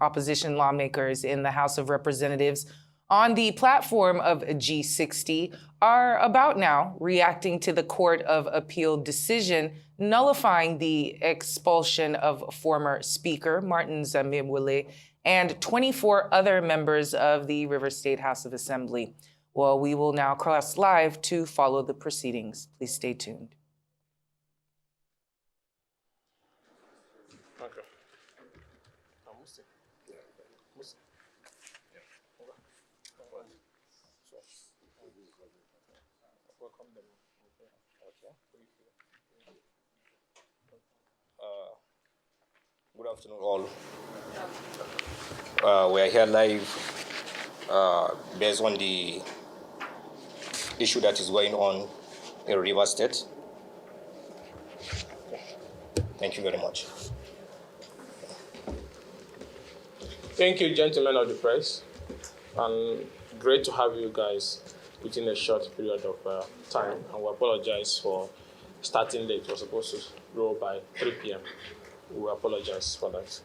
opposition lawmakers in the House of Representatives on the platform of G-60 are about now reacting to the Court of Appeal decision nullifying the expulsion of former Speaker Martin Zamewule and 24 other members of the River State House of Assembly. Well, we will now cross live to follow the proceedings. Please stay tuned. Okay. Good afternoon, all. We are here live based on the issue that is going on in River State. Thank you very much. Thank you, gentlemen of the press, and great to have you guys within a short period of time. And we apologize for starting late. We're supposed to roll by 3 p.m. We apologize for that.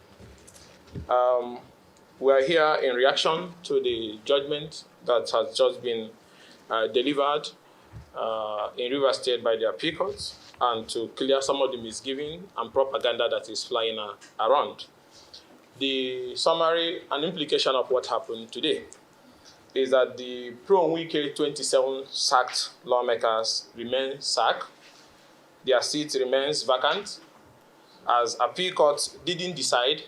We are here in reaction to the judgment that has just been delivered in River State by the appeal courts, and to clear some of the misgiving and propaganda that is flying around. The summary and implication of what happened today is that the pro-Wike 27 sacked lawmakers remain sacked. Their seat remains vacant, as appeal courts didn't decide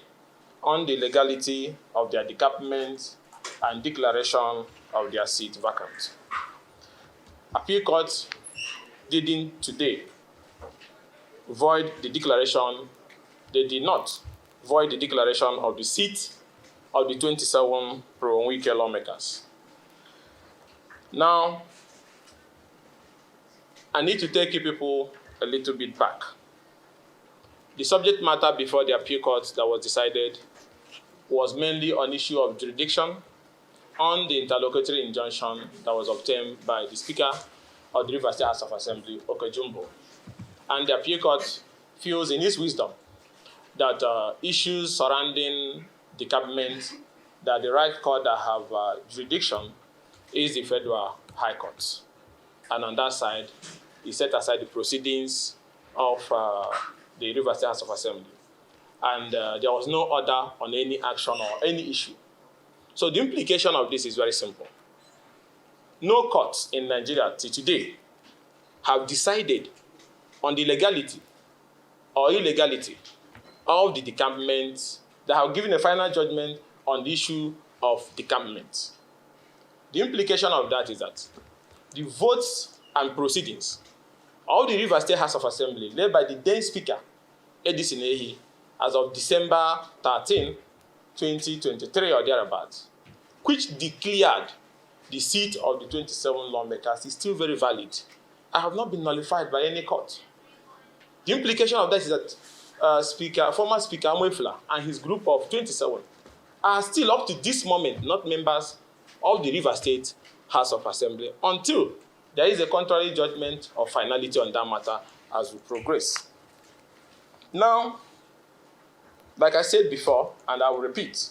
on the legality of their decampment and declaration of their seat vacant. Appeal courts didn't today void the declaration. They did not void the declaration of the seat of the 27 pro-Wike lawmakers. Now, I need to take you people a little bit back. The subject matter before the appeal court that was decided was mainly on issue of jurisdiction on the interlocutory injunction that was obtained by the Speaker of the River State House of Assembly, Okejumbo. And the appeal court feels in its wisdom that issues surrounding decampment, that the right court that have jurisdiction is the Federal High Court. And on that side, he set aside the proceedings of the River State House of Assembly. And there was no order on any action or any issue. So the implication of this is very simple. No courts in Nigeria till today have decided on the legality or illegality of the decampment, that have given a final judgment on the issue of decampment. The implication of that is that the votes and proceedings of the River State House of Assembly, led by the then Speaker, Edison Ehi, as of December 13, 2023 or thereabouts, which declared the seat of the 27 lawmakers, is still very valid. I have not been nullified by any court. The implication of that is that former Speaker Amwefla and his group of 27 are still up to this moment not members of the River State House of Assembly until there is a contrary judgment of finality on that matter as we progress. Now, like I said before, and I will repeat,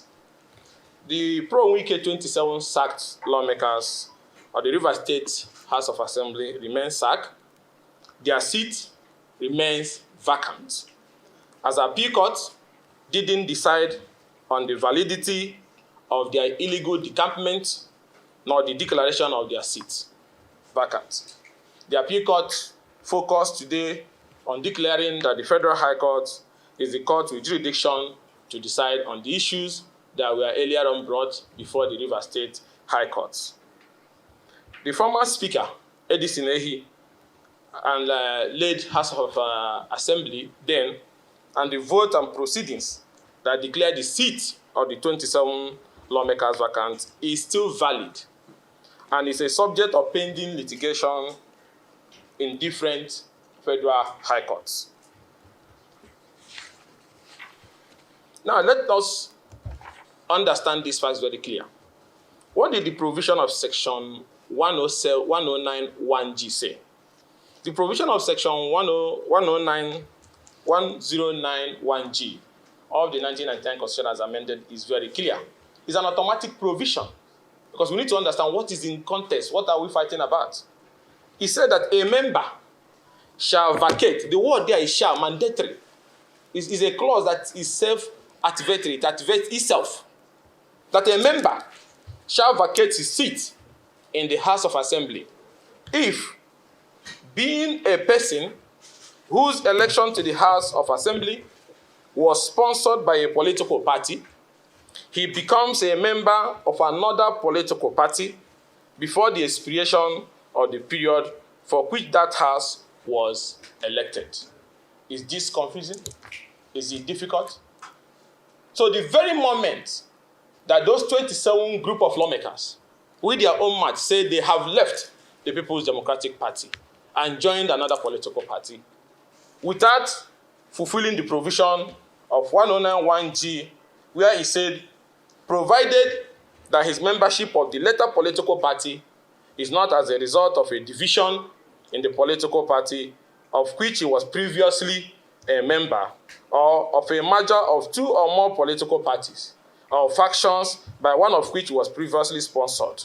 the pro-Wike 27 sacked lawmakers of the River State House of Assembly remain sacked. Their seat remains vacant, as appeal court didn't decide on the validity of their illegal decampment nor the declaration of their seat vacant. The appeal court focused today on declaring that the Federal High Court is the court with jurisdiction to decide on the issues that were earlier on brought before the River State High Court. The former Speaker, Edison Ehi, and led House of Assembly then, and the vote and proceedings that declared the seat of the 27 lawmakers vacant is still valid, and is a subject of pending litigation in different federal high courts. Now, let us understand these facts very clear. What did the provision of Section 109(1)G say? The provision of Section 109(1)G of the 1999 Constitution as amended is very clear. It's an automatic provision because we need to understand what is in context. What are we fighting about? He said that a member shall vacate. The word there is shall, mandatory. Is a clause that is self-activatory. It activates itself. That a member shall vacate his seat in the House of Assembly if, being a person whose election to the House of Assembly was sponsored by a political party, he becomes a member of another political party before the expiration of the period for which that House was elected. Is this confusing? Is it difficult? So the very moment that those 27 group of lawmakers, with their own mouth, say they have left the People's Democratic Party and joined another political party, without fulfilling the provision of 1091G, where he said, provided that his membership of the latter political party is not as a result of a division in the political party of which he was previously a member, or of a merger of two or more political parties, or factions by one of which was previously sponsored.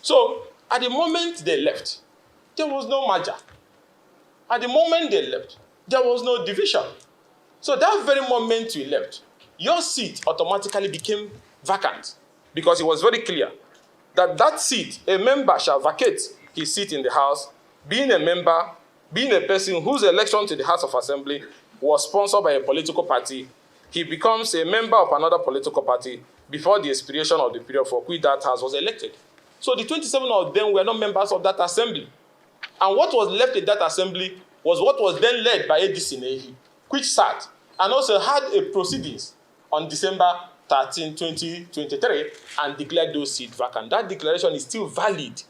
So, at the moment they left, there was no merger. At the moment they left, there was no division. So that very moment you left, your seat automatically became vacant because it was very clear that that seat, a member shall vacate his seat in the House, being a member, being a person whose election to the House of Assembly was sponsored by a political party, he becomes a member of another political party before the expiration of the period for which that House was elected. So the 27 of them were not members of that assembly. And what was left in that assembly was what was then led by ADC Nehi, which sat and also had a proceedings on December 13, 2023, and declared those seats vacant. That declaration is still valid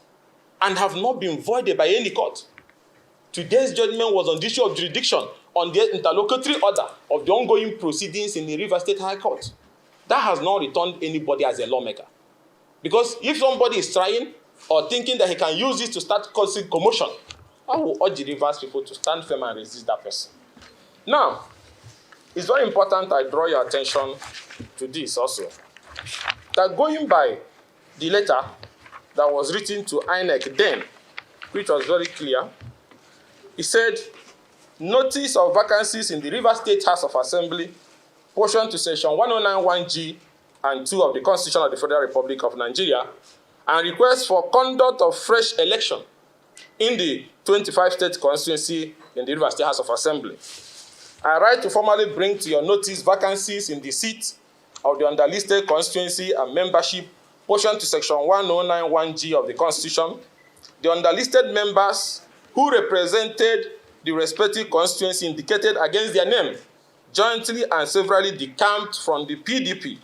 and have not been voided by any court. Today's judgment was on the issue of jurisdiction on the interlocutory order of the ongoing proceedings in the Rivers State High Court. That has not returned anybody as a lawmaker. Because if somebody is trying or thinking that he can use this to start causing commotion, I will urge the Rivers people to stand firm and resist that person. Now, it's very important I draw your attention to this also. That going by the letter that was written to INEC then, which was very clear, he said, notice of vacancies in the Rivers State House of Assembly, portion to section 1091G and 2 of the Constitution of the Federal Republic of Nigeria, and request for conduct of fresh election in the 25 state constituency in the Rivers State House of Assembly. I write to formally bring to your notice vacancies in the seat of the underlisted constituency and membership, portion to section 1091G of the Constitution. The underlisted members who represented the respective constituency indicated against their name, jointly and severally decamped from the PDP,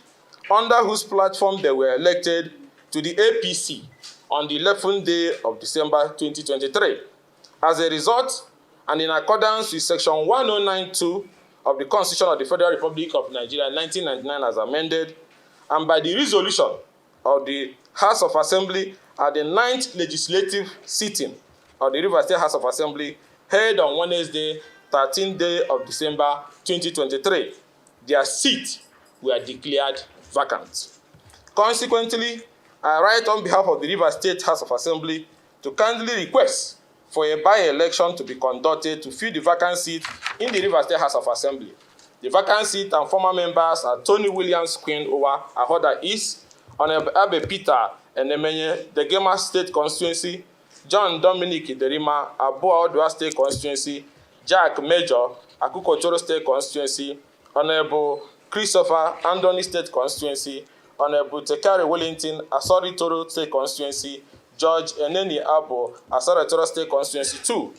under whose platform they were elected, to the APC on the 11th day of December 2023. As a result, and in accordance with section 1092 of the Constitution of the Federal Republic of Nigeria 1999 as amended, and by the resolution of the House of Assembly at the 9th legislative sitting of the Rivers State House of Assembly held on Wednesday, 13th day of December 2023, their seats were declared vacant. Consequently, I write on behalf of the Rivers State House of Assembly to kindly request for a by-election to be conducted to fill the vacant seat in the Rivers State House of Assembly. The vacant seat and former members are Tony Williams Queen Owa, Ahoda East, Honorable Abe Peter Enemenye, the Gema State Constituency, John Dominic Derima, Abuja Odua State Constituency, Jack Major, Akukotoro State Constituency, Honorable Christopher Andoni State Constituency, Honorable Tekari Wellington, Asori Toro State Constituency, George Eneni Abo, Asori Toro State Constituency 2,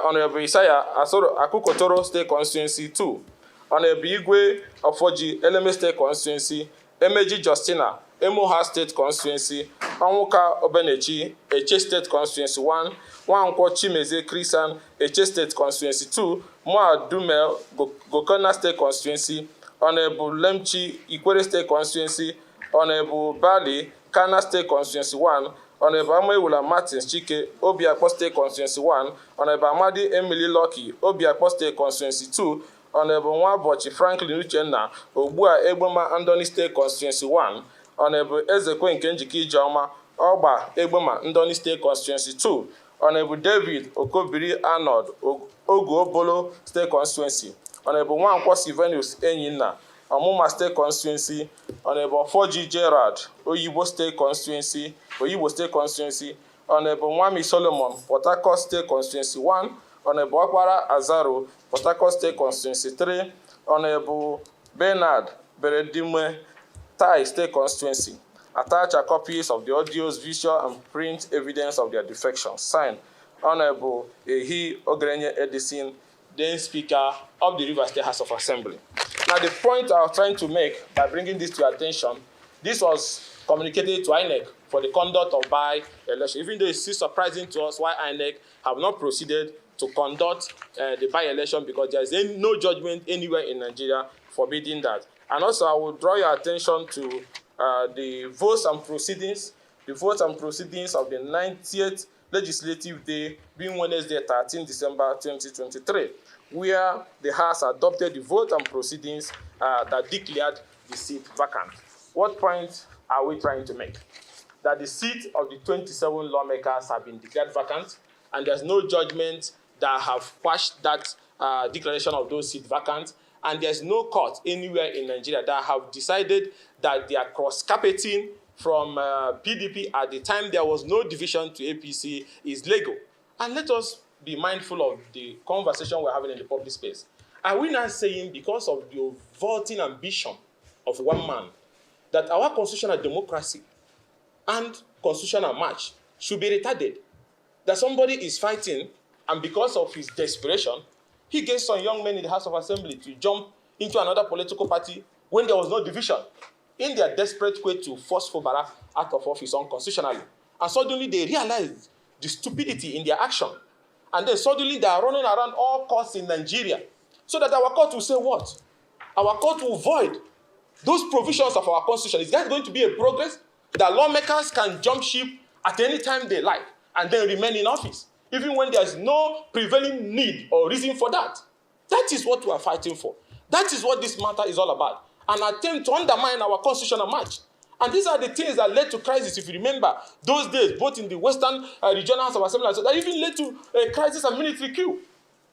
Honorable Isaiah Asoro Akukotoro State Constituency 2, Honorable Igwe Ofoji Eleme State Constituency, Emeji Justina, Emoha State Constituency, Anwuka Obenechi, Eche State Constituency 1, Nwankwo Chimeze Christian, Eche State Constituency 2, Moa Dumel, Gokona State Constituency, Honorable Lemchi, Ikwere State Constituency, Honorable Bali, Kana State Constituency 1, Honorable Amewula Martins Chike, Obiakpo State Constituency 1, Honorable Amadi Emily Lucky, Obiakpo State Constituency 2, Honorable Nwabochi Franklin Uchenna, Ogbua Egbema Andoni State Constituency 1, Honorable Ezekwe nke Njike Ijeoma, Ogba Egbema Andoni State Constituency 2, Honorable David Okobiri Arnold, Oguobolo State Constituency, Honorable Nwankwo Sylvanus Enyinna, Omuma State Constituency, Honorable 4G Gerard, Oyibo State Constituency, Honorable Nwami Solomon, Port Harcourt State Constituency 1, Honorable Akwara Azaro, Port Harcourt State Constituency 3, Honorable Bernard Beredime, Tai State Constituency. Attach are copies of the audios, visual, and print evidence of their defection. Signed, Honorable Ehi Ogrenye Edison, then Speaker of the Rivers State House of Assembly. Now, the point I was trying to make by bringing this to your attention, this was communicated to INEC for the conduct of by-election, even though it's still surprising to us why INEC have not proceeded to conduct the by-election, because there is no judgment anywhere in Nigeria forbidding that. And also, I will draw your attention to the votes and proceedings of the 90th Legislative Day, being Wednesday, 13 December 2023, where the House adopted the vote and proceedings that declared the seat vacant. What point are we trying to make? That the seat of the 27 lawmakers have been declared vacant, and there's no judgment that have quashed that declaration of those seats vacant, and there's no court anywhere in Nigeria that have decided that they are cross-carpeting from PDP at the time there was no division to APC is legal. And let us be mindful of the conversation we're having in the public space. Are we not saying, because of the vaulting ambition of one man, that our constitutional democracy and constitutional march should be retarded? That somebody is fighting, and because of his desperation, he gets some young men in the House of Assembly to jump into another political party when there was no division, in their desperate way to force Fubara out of office unconstitutionally. And suddenly they realize the stupidity in their action. And then suddenly they are running around all courts in Nigeria, so that our court will say what? Our court will void those provisions of our constitution. Is that going to be a progress? That lawmakers can jump ship at any time they like and then remain in office, even when there is no prevailing need or reason for that. That is what we are fighting for. That is what this matter is all about. An attempt to undermine our constitutional march. And these are the things that led to crisis. If you remember, those days, both in the Western Regional House of Assembly, that even led to a crisis and military coup.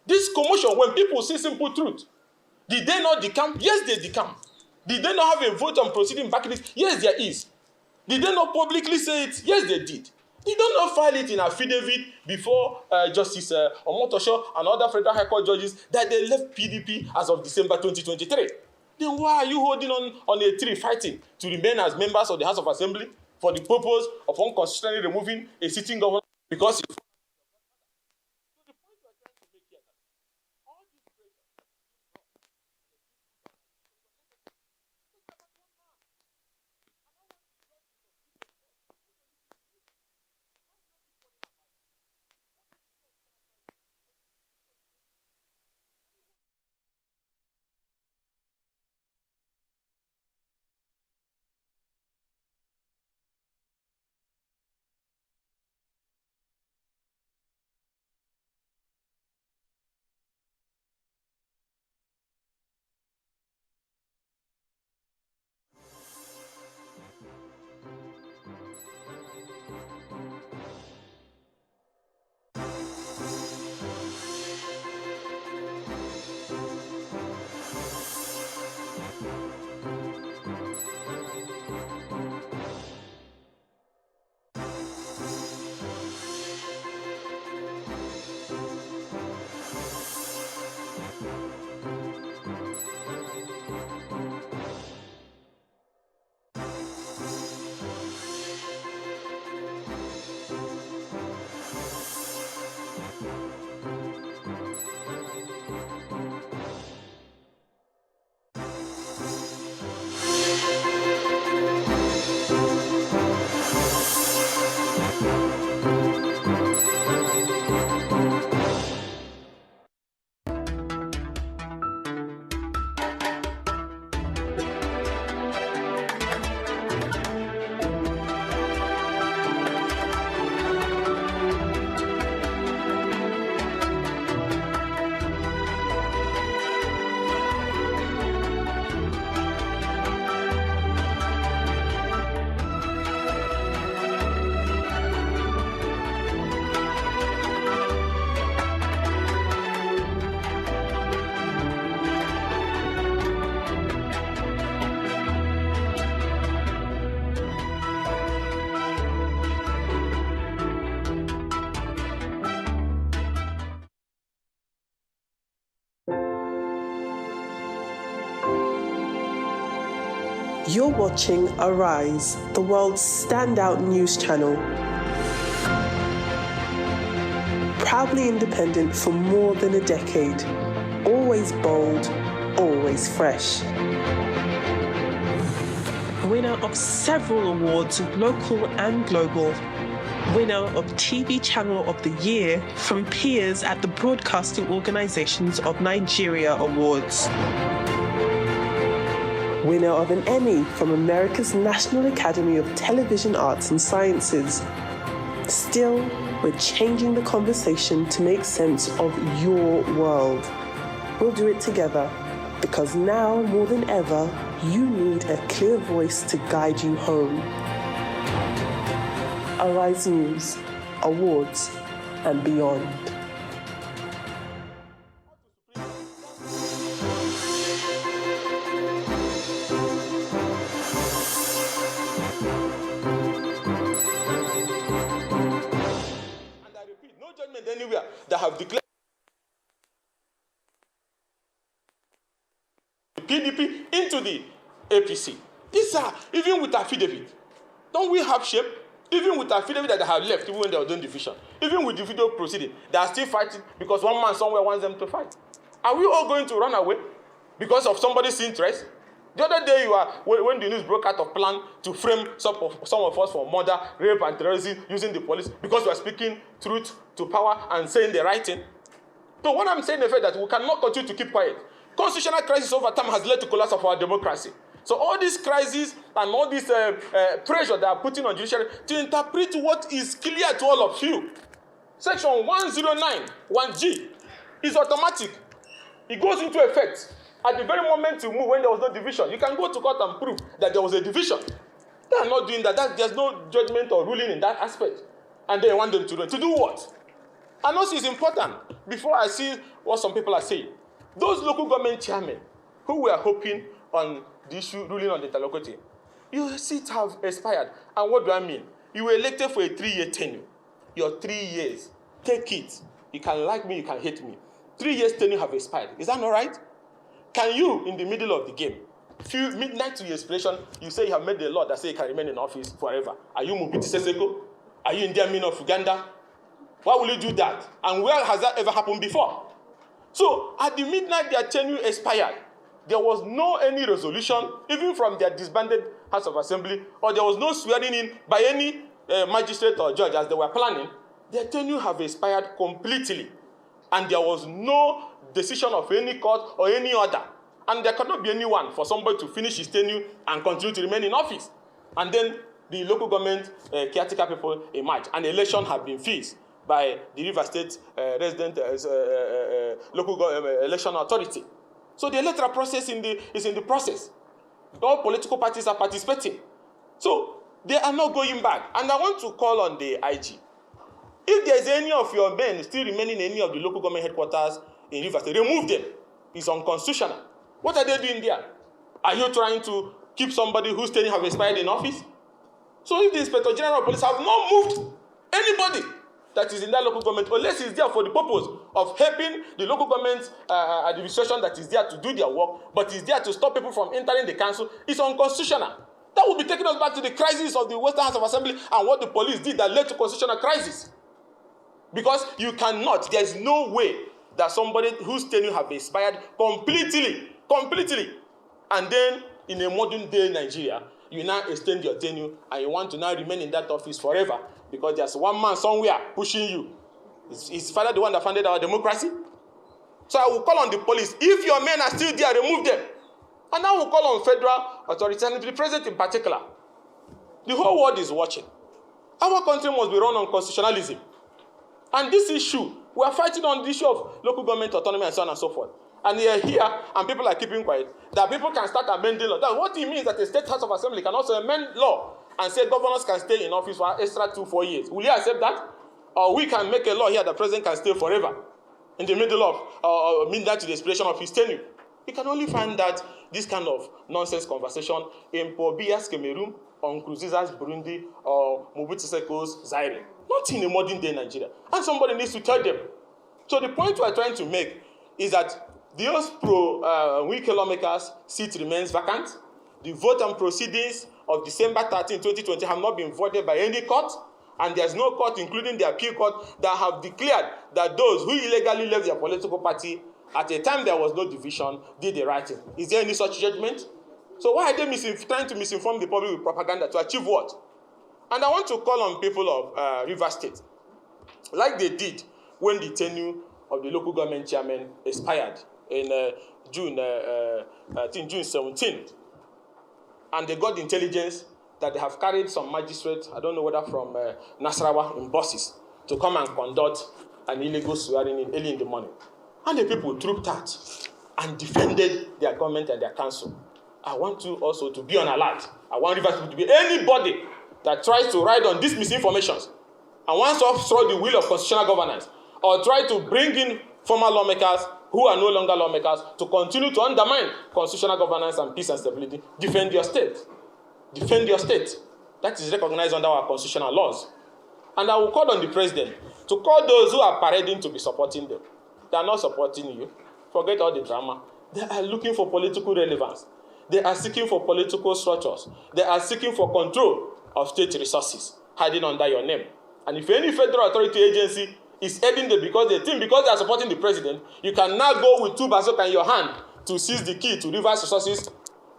This commotion, when people see simple truth, did they not decamp? Yes, they decamp. Did they not have a vote on proceeding back this? Yes, there is. Did they not publicly say it? Yes, they did. Did they not file it in affidavit before Justice Omotosho and other Federal High Court judges that they left PDP as of December 2023? Then why are you holding on a tree fighting to remain as members of the House of Assembly for the purpose of unconstitutionally removing a sitting governor because You're watching Arise, the world's standout news channel. Proudly independent for more than a decade. Always bold, always fresh. Winner of several awards, local and global. Winner of TV Channel of the Year from peers at the Broadcasting Organizations of Nigeria Awards. Winner of an Emmy from America's National Academy of Television Arts and Sciences. Still, we're changing the conversation to make sense of your world. We'll do it together, because now more than ever, you need a clear voice to guide you home. Arise News, awards, and beyond. Anywhere that have declared the PDP into the APC. These are, even with affidavit, don't we have shape? Even with affidavit that they have left, even when they were doing division, even with the video proceeding, they are still fighting because one man somewhere wants them to fight. Are we all going to run away because of somebody's interest? The other day, when the news broke out of plan to frame some of us for murder, rape, and terrorism using the police because we are speaking truth to power and saying the right thing. So what I'm saying is that we cannot continue to keep quiet. Constitutional crisis over time has led to collapse of our democracy. So all these crises and all this pressure that are putting on judiciary to interpret what is clear to all of you. Section 109, 1G is automatic. It goes into effect at the very moment you move when there was no division. You can go to court and prove that there was a division. They are not doing that. There's no judgment or ruling in that aspect. And they want them to do what? And also it's important, before I see what some people are saying, those local government chairmen who were hoping on the issue ruling on the interlocutor, your seats have expired. And what do I mean? You were elected for a 3-year tenure. Your 3 years, take it. You can like me, you can hate me. 3 years tenure have expired. Is that not right? Can you, in the middle of the game, few midnight to your expiration, you say you have made a law that say you can remain in office forever? Are you Mubiti Seseko? Are you Indian Amin of Uganda? Why will you do that? And where has that ever happened before? So, at the midnight their tenure expired, there was no any resolution, even from their disbanded House of Assembly, or there was no swearing in by any magistrate or judge as they were planning. Their tenure have expired completely. And there was no decision of any court or any other. And there cannot be anyone for somebody to finish his tenure and continue to remain in office. And then the local government caretaker people emerged. And the election had been fixed by the River State resident local election authority. So the electoral process is in the process. All political parties are participating. So they are not going back. And I want to call on the IG. If there is any of your men still remaining in any of the local government headquarters in Rivers State, remove them. It's unconstitutional. What are they doing there? Are you trying to keep somebody whose tenure have expired in office? So if the Inspector General of Police have not moved anybody that is in that local government, unless it's there for the purpose of helping the local government administration that is there to do their work, but is there to stop people from entering the council, it's unconstitutional. That will be taking us back to the crisis of the Western House of Assembly and what the police did that led to constitutional crisis. Because you cannot, there is no way that somebody whose tenure have expired completely, and then in a modern day Nigeria, you now extend your tenure and you want to now remain in that office forever because there's one man somewhere pushing you. Is father the one that founded our democracy? So I will call on the police. If your men are still there, remove them. And I will call on federal authorities and the president in particular. The whole world is watching. Our country must be run on constitutionalism. And this issue, we are fighting on the issue of local government autonomy and so on and so forth. And they are here, and people are keeping quiet, that people can start amending law. That's what it means that the State House of Assembly can also amend law and say governors can stay in office for extra 2-4 years. Will you accept that? Or we can make a law here that the president can stay forever in the middle of midnight to the expiration of his tenure. You can only find that this kind of nonsense conversation in Paul Biya's Cameroon, on Nkurunziza's Burundi, or Mobutu Seko's Zaire. Not in a modern day Nigeria. And somebody needs to tell them. So the point we are trying to make is that those pro-Wike lawmakers' seat remains vacant. the vote and proceedings of December 13, 2020 have not been voided by any court, and there's no court, including the appeal court, that have declared that those who illegally left their political party at a time there was no division did the right thing. Is there any such judgment? So why are they trying to misinform the public with propaganda to achieve what? And I want to call on people of Rivers State, like they did when the tenure of the local government chairman expired in June 17. And they got the intelligence that they have carried some magistrates, I don't know whether from Nasarawa, in buses, to come and conduct an illegal swearing in early in the morning. And the people trooped out and defended their government and their council. I want you also to be on alert. I want Rivers people to be anybody that tries to ride on these misinformations and wants to obstruct the will of constitutional governance or try to bring in former lawmakers who are no longer lawmakers to continue to undermine constitutional governance and peace and stability. Defend your state. Defend your state. That is recognized under our constitutional laws. And I will call on the president to call those who are parading to be supporting them. They are not supporting you. Forget all the drama. They are looking for political relevance. They are seeking for political structures. They are seeking for control of state resources, hiding under your name. And if any federal authority agency is aiding them because they are supporting the president, you can now go with two bazooka in your hand to seize the key to Rivers resources.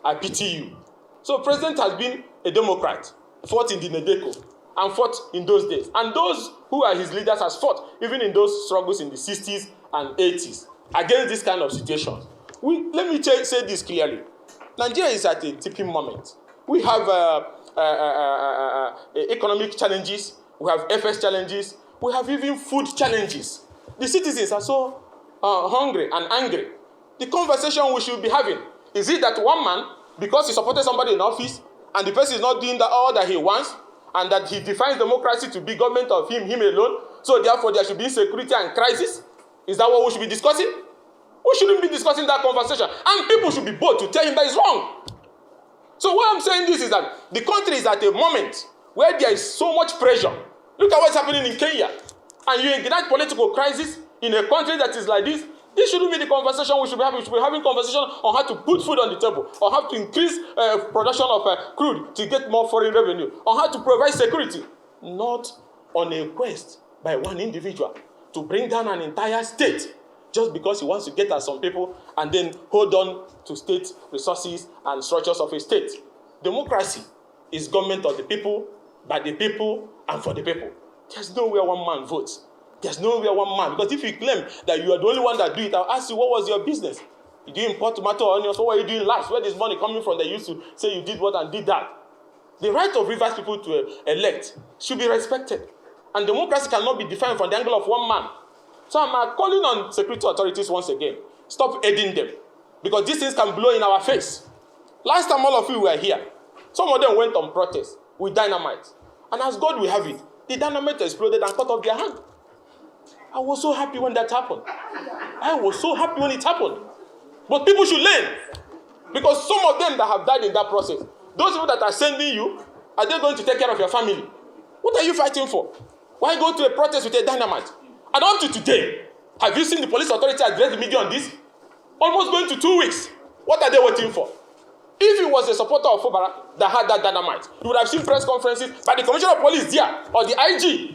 I pity you. So president has been a Democrat, fought in the Nedeco, and fought in those days. And those who are his leaders has fought even in those struggles in the 60s and 80s against this kind of situations. Let me say this clearly. Nigeria is at a tipping moment. We have economic challenges, we have FS challenges, we have even food challenges. The citizens are so hungry and angry. The conversation we should be having, is it that one man, because he supported somebody in office, and the person is not doing all that he wants, and that he defines democracy to be government of him alone, so therefore there should be insecurity and crisis? Is that what we should be discussing? We shouldn't be discussing that conversation. And people should be bold to tell him that it's wrong. So what I'm saying this is that the country is at a moment where there is so much pressure. Look at what's happening in Kenya. And you ignite political crisis in a country that is like this. This shouldn't be the conversation we should be having. We should be having conversation on how to put food on the table, on how to increase production of crude to get more foreign revenue, on how to provide security, not on a quest by one individual to bring down an entire state just because he wants to get at some people and then hold on to state resources and structures of a state. Democracy is government of the people, by the people, and for the people. There's nowhere one man votes. There's nowhere one man. Because if you claim that you are the only one that do it, I'll ask you, what was your business? You didn't import tomato or onions. What were you doing last? Where is money coming from that you used to say you did what and did that? The right of Rivers people to elect should be respected. And democracy cannot be defined from the angle of one man. So I'm calling on security authorities once again. Stop aiding them. Because these things can blow in our face. Last time all of you were here, some of them went on protest with dynamite. And as God will have it, the dynamite exploded and cut off their hand. I was so happy when that happened. I was so happy when it happened. But people should learn. Because some of them that have died in that process, those people that are sending you, are they going to take care of your family? What are you fighting for? Why go to a protest with a dynamite? And up to today, have you seen the police authority address the media on this? Almost going to 2 weeks. What are they waiting for? If it was a supporter of Fubara that had that dynamite, you would have seen press conferences by the commissioner of police there or the IG.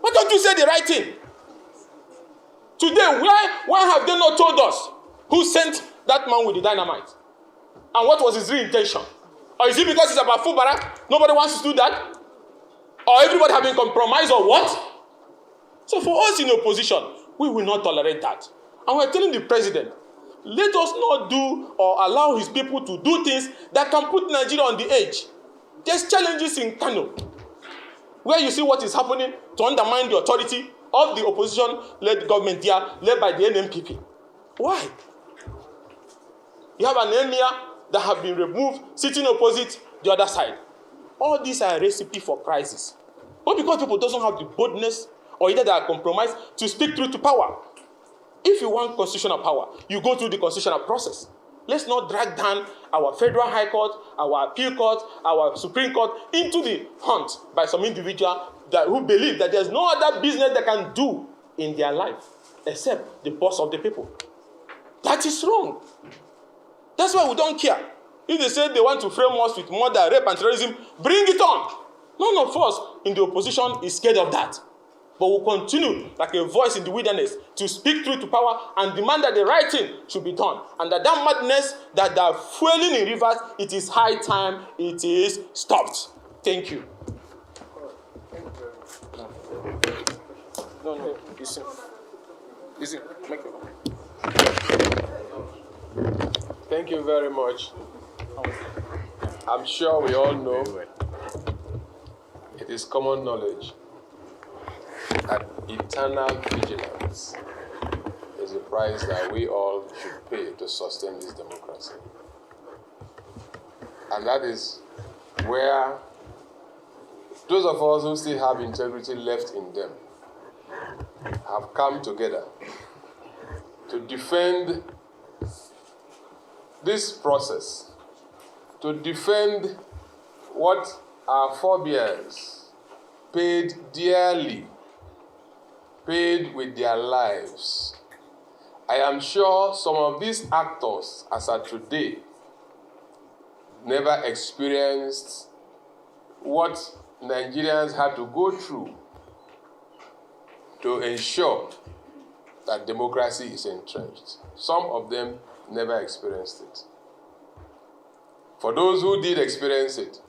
Why don't you say the right thing? Today, why have they not told us who sent that man with the dynamite? And what was his real intention? Or is it because it's about Fubara, nobody wants to do that? Or everybody have been compromised or what? So for us in opposition, we will not tolerate that. And we're telling the president, let us not do or allow his people to do things that can put Nigeria on the edge. There's challenges in Kano, where you see what is happening to undermine the authority of the opposition-led government here, led by the NNPP. Why? You have an emir that have been removed, sitting opposite the other side. All these are a recipe for crisis. But because people don't have the boldness, or either they are compromised, to speak truth to power. If you want constitutional power, you go through the constitutional process. Let's not drag down our federal high court, our appeal court, our Supreme Court into the hunt by some individual who believe that there's no other business they can do in their life except the boss of the people. That is wrong. That's why we don't care. If they say they want to frame us with murder, rape, and terrorism, bring it on. None of us in the opposition is scared of that. But we'll continue like a voice in the wilderness to speak truth to power and demand that the right thing should be done. And that madness that they are fueling in rivers, it is high time it is stopped. Thank you. No. Listen. Make it. Thank you very much. I'm sure we all know it is common knowledge that eternal vigilance is the price that we all should pay to sustain this democracy. And that is where those of us who still have integrity left in them have come together to defend this process, to defend what our forebears paid dearly, paid with their lives. I am sure some of these actors, as at today, never experienced what Nigerians had to go through to ensure that democracy is entrenched. Some of them never experienced it. For those who did experience it,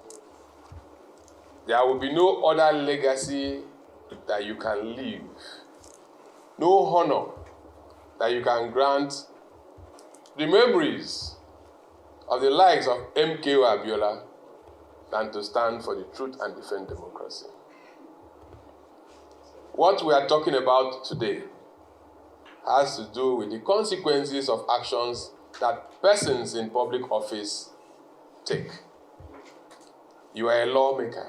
there will be no other legacy that you can leave, no honor that you can grant the memories of the likes of M.K.O. Abiola than to stand for the truth and defend democracy. What we are talking about today has to do with the consequences of actions that persons in public office take. You are a lawmaker.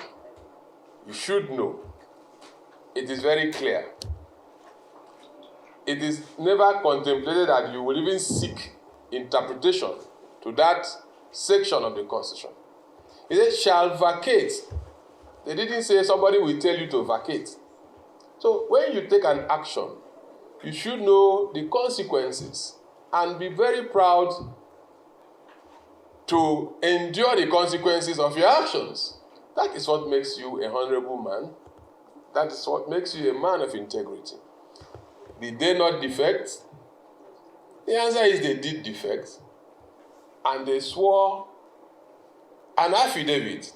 You should know. It is very clear. It is never contemplated that you will even seek interpretation to that section of the Constitution. It says, shall vacate. They didn't say somebody will tell you to vacate. So when you take an action, you should know the consequences and be very proud to endure the consequences of your actions. That is what makes you a honorable man. That is what makes you a man of integrity. Did they not defect? The answer is they did defect. And they swore an affidavit.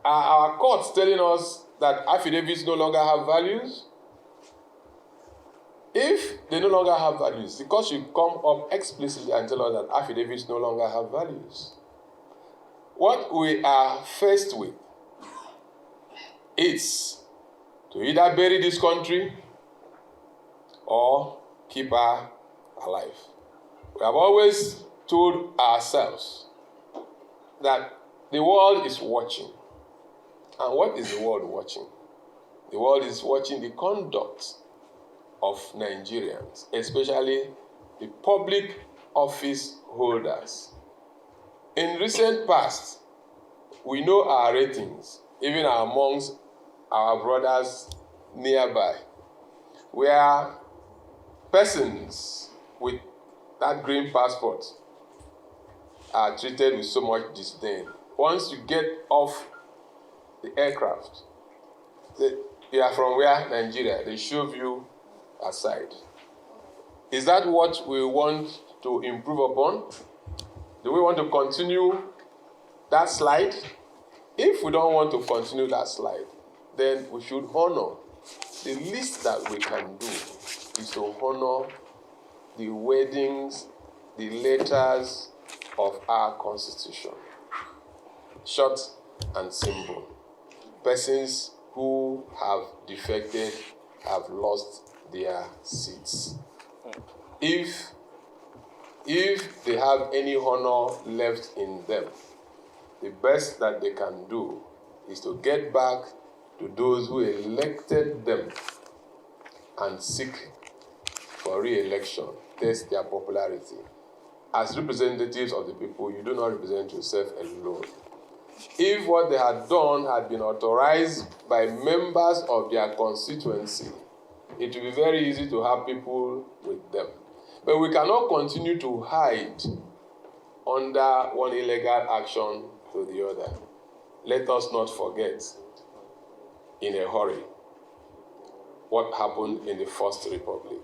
Are our courts telling us that affidavits no longer have values? If they no longer have values, the court should come up explicitly and tell us that affidavits no longer have values. What we are faced with is to either bury this country or keep her alive. We have always told ourselves that the world is watching. And what is the world watching? The world is watching the conduct of Nigerians, especially the public office holders. In recent past, we know our ratings, even amongst our brothers nearby, where persons with that green passport are treated with so much disdain. Once you get off the aircraft, they are from where? Nigeria. They shove you aside. Is that what we want to improve upon? Do we want to continue that slide? If we don't want to continue that slide, then we should honor. The least that we can do is to honor the wordings, the letters of our Constitution. Short and simple. Persons who have defected have lost their seats. If they have any honor left in them, the best that they can do is to get back to those who elected them and seek for re-election, test their popularity. As representatives of the people, you do not represent yourself alone. If what they had done had been authorized by members of their constituency, it will be very easy to have people with them. But we cannot continue to hide under one illegal action to the other. Let us not forget, in a hurry, what happened in the First Republic.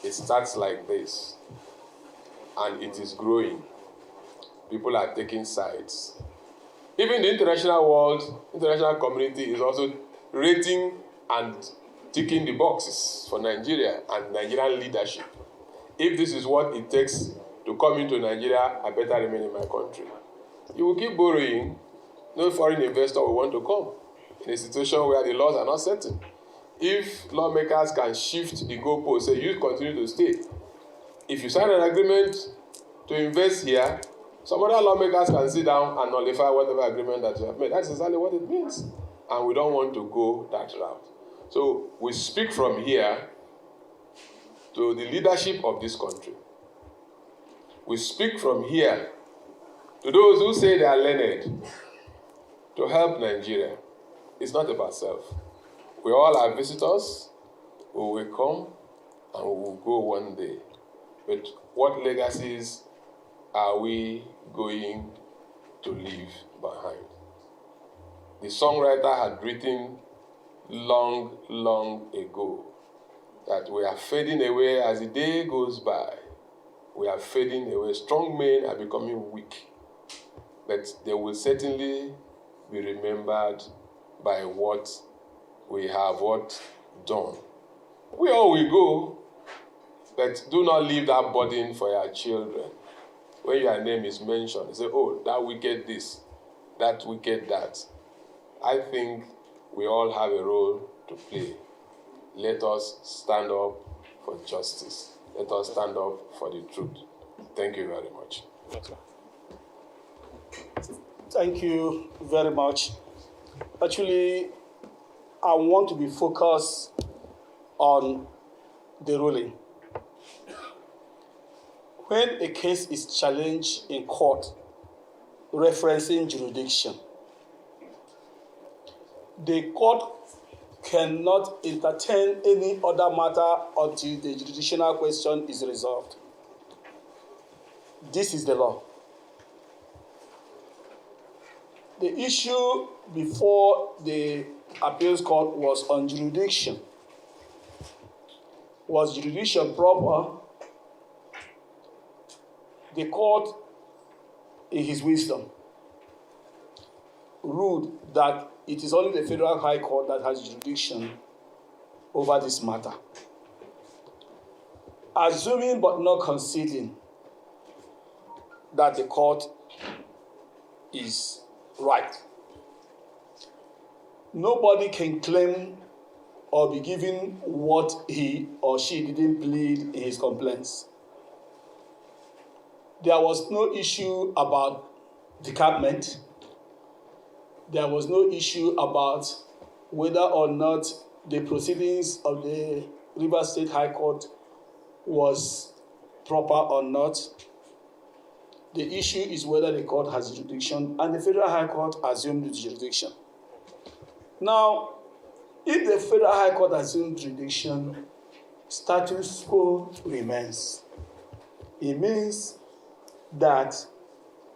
It starts like this, and it is growing. People are taking sides. Even the international world, international community is also rating and ticking the boxes for Nigeria and Nigerian leadership. If this is what it takes to come into Nigeria, I better remain in my country. You will keep borrowing. No foreign investor will want to come in a situation where the laws are not certain. If lawmakers can shift the goalpost, say you continue to stay. If you sign an agreement to invest here, some other lawmakers can sit down and nullify whatever agreement that you have made. That's exactly what it means. And we don't want to go that route. So we speak from here to the leadership of this country. We speak from here to those who say they are learned to help Nigeria. It's not about self. We all are visitors. We will come and we will go one day. But what legacies are we going to leave behind? The songwriter had written long, long ago that we are fading away as the day goes by. We are fading away. Strong men are becoming weak. But they will certainly be remembered by what we have done. We all will go, but do not leave that burden for your children. When your name is mentioned, you say, oh, that wicked this, that wicked that. I think we all have a role to play. Let us stand up for justice. Let us stand up for the truth. Thank you very much. Thank you very much. Actually, I want to be focused on the ruling. When a case is challenged in court, referencing jurisdiction, the court cannot entertain any other matter until the jurisdictional question is resolved. This is the law. The issue before the appeals court was on jurisdiction. Was jurisdiction proper? The court, in his wisdom, ruled that it is only the Federal High Court that has jurisdiction over this matter. Assuming but not conceding that the court is right, nobody can claim or be given what he or she didn't plead in his complaints. There was no issue about decampment. There was no issue about whether or not the proceedings of the Rivers State High Court was proper or not. The issue is whether the court has jurisdiction, and the Federal High Court assumed the jurisdiction. Now, if the Federal High Court assumed jurisdiction, status quo remains. It means that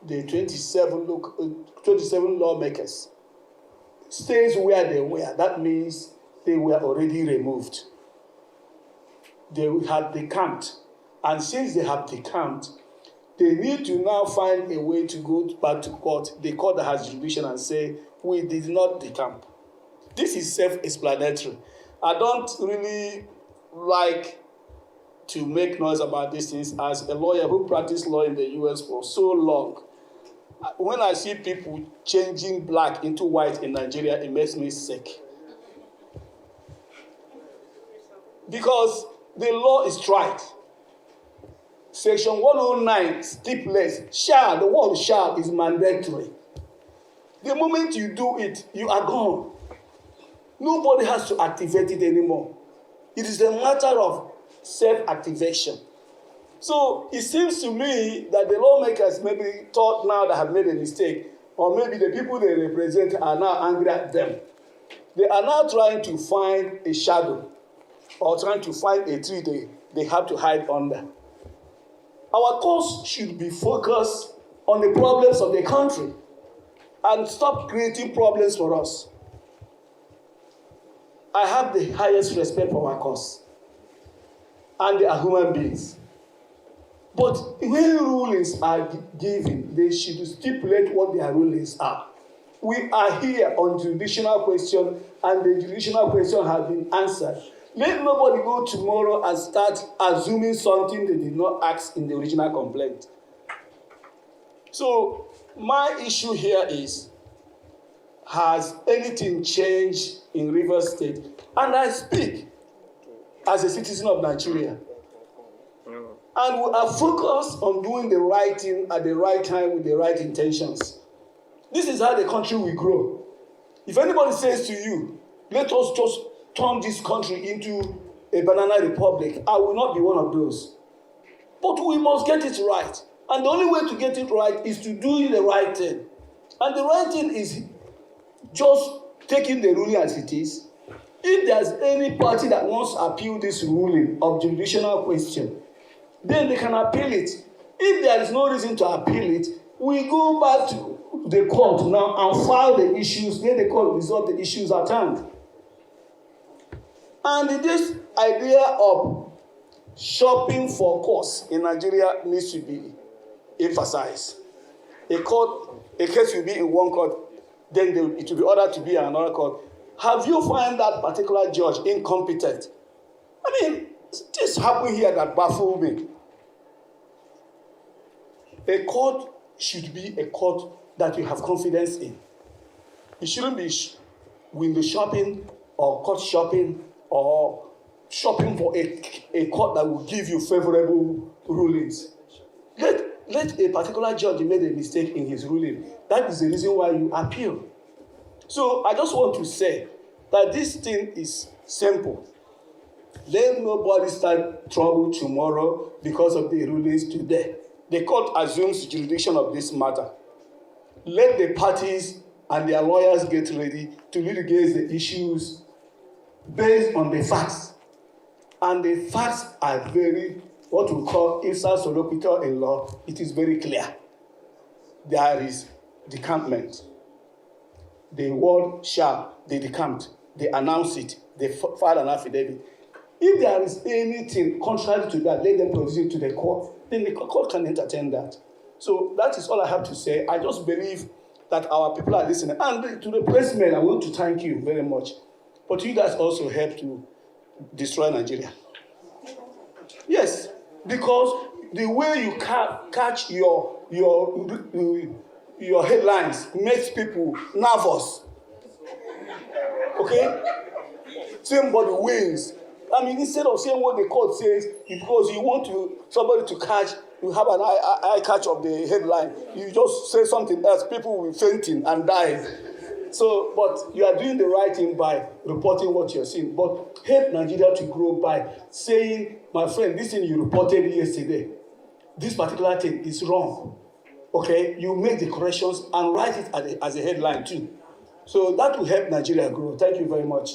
the 27 lawmakers stays where they were. That means they were already removed. They had decamped. And since they have decamped, they need to now find a way to go back to court, the court that has jurisdiction, and say, we did not decamp. This is self-explanatory. I don't really like to make noise about these things as a lawyer who practiced law in the US for so long. When I see people changing black into white in Nigeria, it makes me sick. Because the law is tried. Section 109 stipulates the word shall is mandatory. The moment you do it, you are gone. Nobody has to activate it anymore. It is a matter of self-activation. So it seems to me that the lawmakers maybe thought now that have made a mistake, or maybe the people they represent are now angry at them. They are now trying to find a shadow or trying to find a tree they have to hide under. Our course should be focused on the problems of the country and stop creating problems for us. I have the highest respect for our cause, and they are human beings. But when rulings are given, they should stipulate what their rulings are. We are here on jurisdictional question, and the jurisdictional question has been answered. Let nobody go tomorrow and start assuming something they did not ask in the original complaint. So my issue here is, has anything changed in Rivers State? And I speak as a citizen of Nigeria. And we are focused on doing the right thing at the right time with the right intentions. This is how the country will grow. If anybody says to you, let us just turn this country into a banana republic, I will not be one of those. But we must get it right. And the only way to get it right is to do the right thing. And the right thing is just taking the ruling as it is. If there's any party that wants to appeal this ruling of jurisdictional question, then they can appeal it. If there is no reason to appeal it, we go back to the court now and file the issues, let the court resolve the issues at hand. And this idea of shopping for courts in Nigeria needs to be emphasized. A case will be in one court, then it will be ordered to be in another court. Have you found that particular judge incompetent? I mean, this happened here that baffled me. A court should be a court that you have confidence in. It shouldn't be window shopping or court shopping or shopping for a court that will give you favorable rulings. Let a particular judge made a mistake in his ruling. That is the reason why you appeal. So I just want to say that this thing is simple. Let nobody start trouble tomorrow because of the rulings today. The court assumes jurisdiction of this matter. Let the parties and their lawyers get ready to litigate the issues based on the facts. And the facts are very, what we call ipsa soloquitur in law, it is very clear. There is decampment. The word shall, they decamp, they announce it, they file an affidavit. If there is anything contrary to that, let them produce it to the court. Then the court can entertain that. So that is all I have to say. I just believe that our people are listening. And to the pressmen, I want to thank you very much. But you guys also help to destroy Nigeria. Yes, because the way you catch your headlines makes people nervous. Okay? Somebody wins. I mean, instead of saying what the court says, because you want somebody to catch, you have an eye catch of the headline, you just say something else, people will be fainting and dying. So, but you are doing the right thing by reporting what you're seeing. But help Nigeria to grow by saying, my friend, this thing you reported yesterday, this particular thing is wrong. Okay? You make the corrections and write it as a headline too. So that will help Nigeria grow. Thank you very much.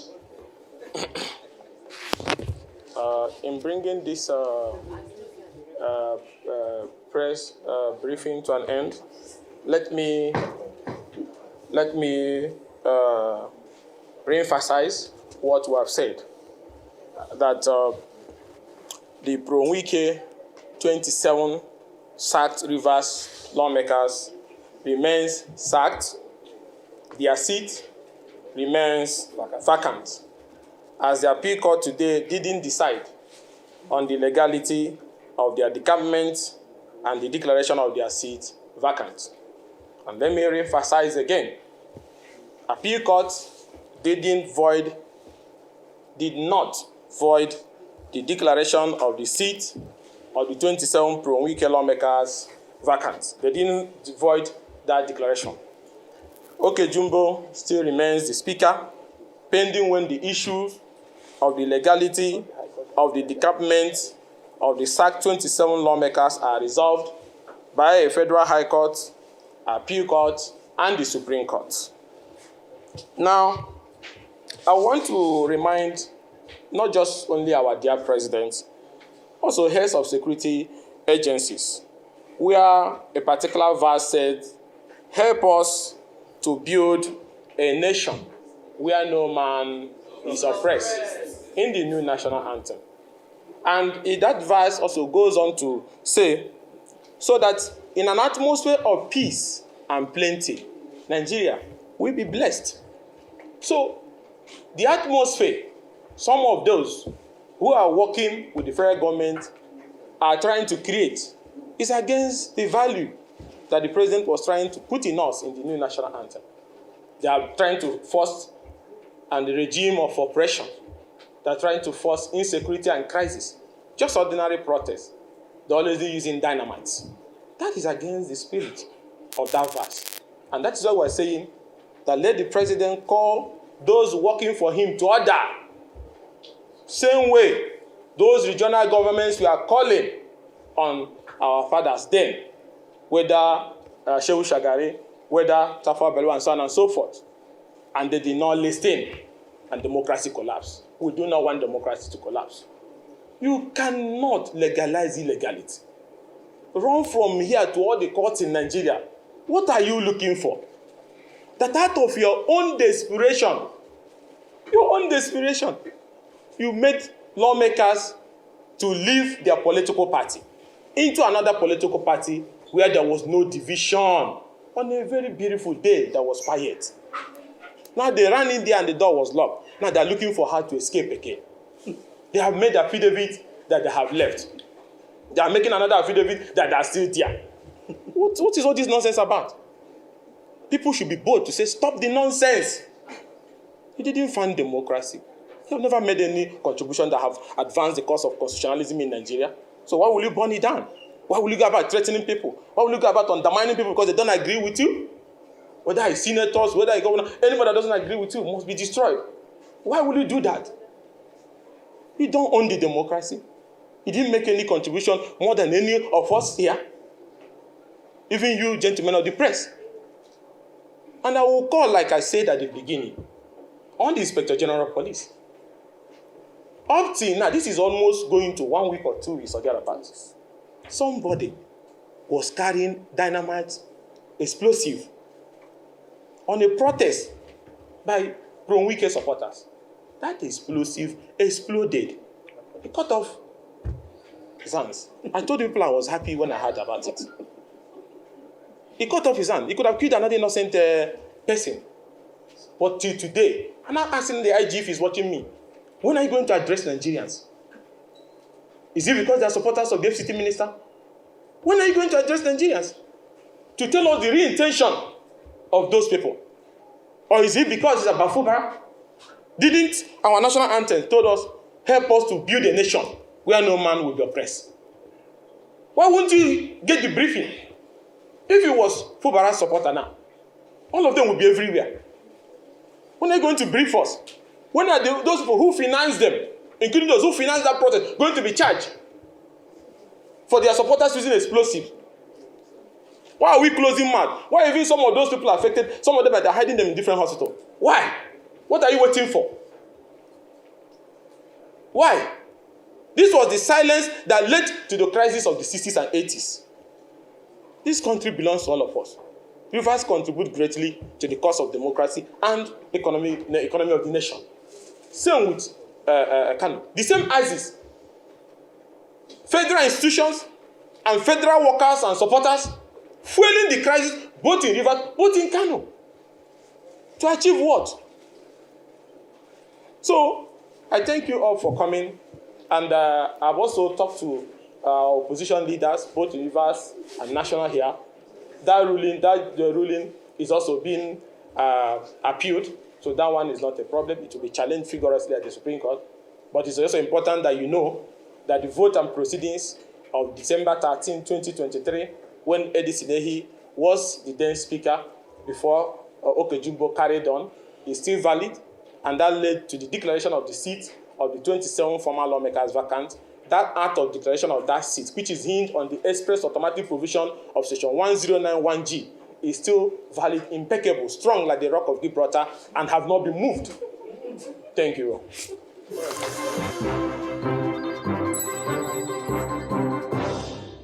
In bringing this press briefing to an end, let me re-emphasize what we have said, that the pro-Wike 27 sacked Rivers lawmakers remains sacked, their seat remains vacant, as the appeal court today didn't decide on the legality of their decampment and the declaration of their seat vacant. And let me re-emphasize again, appeal court did not void the declaration of the seat of the 27 pro-Wike lawmakers vacant. They didn't void that declaration. OK Jumbo still remains the speaker, pending when the issues of the legality of the decampment of the sacked 27 lawmakers are resolved by a federal high court, appeal court, and the Supreme Court. Now, I want to remind not just only our dear president, also heads of security agencies, where a particular verse said, help us to build a nation where no man is oppressed, in the new national anthem. And that verse also goes on to say, so that in an atmosphere of peace and plenty, Nigeria will be blessed. So the atmosphere, some of those who are working with the federal government are trying to create, is against the value that the president was trying to put in us in the new national anthem. They are trying to force the regime of oppression. They are trying to force insecurity and crisis. Just ordinary protests. They're always using dynamite. That is against the spirit of that verse. And that is why we're saying that let the president call those working for him to order. Same way, those regional governments we are calling on our fathers then, whether Shehu Shagari, whether Tafawa Balewa, and so on and so forth. And they did not listen, and democracy collapsed. We do not want democracy to collapse. You cannot legalize illegality. Run from here to all the courts in Nigeria. What are you looking for? That out of your own desperation, you made lawmakers to leave their political party into another political party where there was no division on a very beautiful day that was quiet. Now they ran in there and the door was locked. Now they're looking for how to escape again. They have made affidavit that they have left. They are making another affidavit that they are still there. What is all this nonsense about? People should be bold to say, stop the nonsense. You didn't fund democracy. You have never made any contribution that have advanced the cause of constitutionalism in Nigeria. So why will you burn it down? Why will you go about threatening people? Why will you go about undermining people because they don't agree with you? Whether it's senators, whether it's governor, anybody that doesn't agree with you must be destroyed. Why will you do that? You don't own the democracy. You didn't make any contribution more than any of us here. Even you, gentlemen of the press. And I will call, like I said at the beginning, on the Inspector General of Police. Up till now, this is almost going to 1 week or 2 weeks or thereabouts. Somebody was carrying dynamite, explosive, on a protest by pro-Wike supporters. That explosive exploded. It cut off his hands. I told people I was happy when I heard about it. He cut off his hand. He could have killed another innocent person. But till today, I'm not asking the IG if he's watching me. When are you going to address Nigerians? Is it because they are supporters of the FCT minister? When are you going to address Nigerians? To tell us the real intention of those people? Or is it because it's about Fubara? Didn't our national anthem told us, help us to build a nation where no man will be oppressed? Why won't you get the briefing? If it was Fubara's supporter now, all of them would be everywhere. When are you going to brief us? When are those people who finance them, including those who finance that protest, going to be charged for their supporters using explosives? Why are we closing mouth? Why even some of those people are affected? Some of them are hiding them in different hospitals. Why? What are you waiting for? Why? This was the silence that led to the crisis of the 60s and 80s. This country belongs to all of us. Rivers contribute greatly to the cause of democracy and the economy of the nation. Same with Kano. The same ISIS. Federal institutions and federal workers and supporters fueling the crisis both in Rivers, both in Kano. To achieve what? So, I thank you all for coming. And I've also talked to opposition leaders, both in Rivers and national here. That ruling is also being appealed. So that one is not a problem. It will be challenged vigorously at the Supreme Court. But it's also important that you know that the vote and proceedings of December 13, 2023, when Eddie Sinehi was the then speaker before Okejumbo carried on, is still valid. And that led to the declaration of the seat of the 27 former lawmakers vacant. That act of declaration of that seat, which is hinged on the express automatic provision of section 1091G, is still valid, impeccable, strong like the rock of Gibraltar, and have not been moved. Thank you.